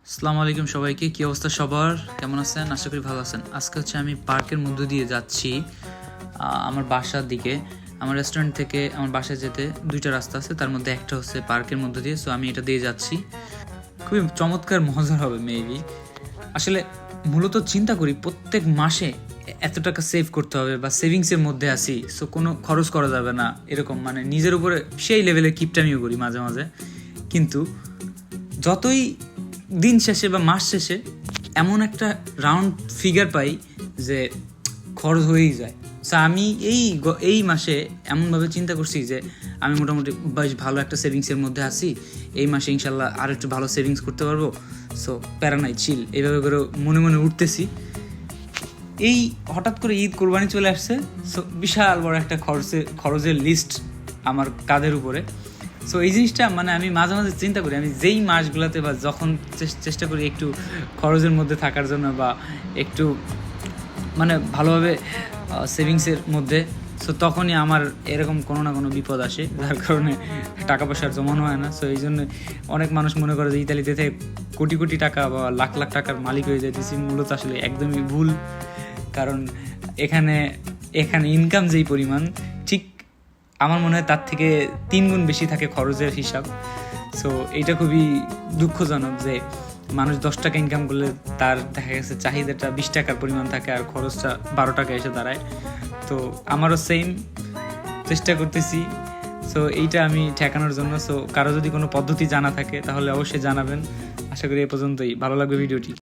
আসসালামু আলাইকুম সবাইকে, কি অবস্থা সবার? কেমন আছেন? আশা করি ভালো আছেন। আজকে আমি পার্কের মধ্য দিয়ে যাচ্ছি আমার বাসার দিকে। আমার রেস্টুরেন্ট থেকে আমার বাসায় যেতে দুইটা রাস্তা আছে, তার মধ্যে একটা হচ্ছে পার্কের মধ্য দিয়ে। সো আমি এটা দিয়ে যাচ্ছি। খুবই চমৎকার, মজার হবে মেবি। আসলে মূলত চিন্তা করি প্রত্যেক মাসে এত টাকা সেভ করতে হবে বা সেভিংসের মধ্যে আসি, সো কোনো খরচ করা যাবে না এরকম, মানে নিজের উপরে সেই লেভেলে কিপটামিও করি মাঝে মাঝে। কিন্তু যতই দিন শেষে বা মাস শেষে এমন একটা রাউন্ড ফিগার পাই যে খরচ হয়েই যায়। সো আমি এই মাসে এমনভাবে চিন্তা করছি যে আমি মোটামুটি বেশ ভালো একটা সেভিংসের মধ্যে আছি, এই মাসে ইনশাল্লাহ আর একটু ভালো সেভিংস করতে পারবো। সো প্যারা নাই, চিল, এইভাবে করে মনে মনে উঠতেছি। এই হঠাৎ করে ঈদ কোরবানি চলে আসছে, সো বিশাল বড় একটা খরচের লিস্ট আমার কাঁধের উপরে। সো এই জিনিসটা মানে আমি মাঝে মাঝে চিন্তা করি, আমি যেই মাসগুলোতে বা যখন চেষ্টা করি একটু খরচের মধ্যে থাকার জন্য বা একটু মানে ভালোভাবে সেভিংসের মধ্যে, সো তখনই আমার এরকম কোনো না কোনো বিপদ আসে, যার কারণে টাকা পয়সার জমানো হয় না। সো এই জন্য অনেক মানুষ মনে করে যে ইতালিতে থেকে কোটি কোটি টাকা বা লাখ লাখ টাকার মালিক হয়ে যাইতেছি। মূলত আসলে একদমই ভুল, কারণ এখানে ইনকাম যেই পরিমাণ, ঠিক আমার মনে হয় তার থেকে 3 গুণ বেশি থাকে খরচের হিসাব। সো এইটা খুবই দুঃখজনক যে মানুষ 10 টাকা ইনকাম করলে তার দেখা গেছে চাহিদাটা 20 টাকার পরিমাণ থাকে আর খরচটা 12 টাকা এসে দাঁড়ায়। তো আমারও সেম চেষ্টা করতেছি। সো এইটা আমি ঠেকানোর জন্য। সো কারো যদি কোনো পদ্ধতি জানা থাকে তাহলে অবশ্যই জানাবেন। আশা করি এ পর্যন্তই। ভালো লাগবে ভিডিওটি।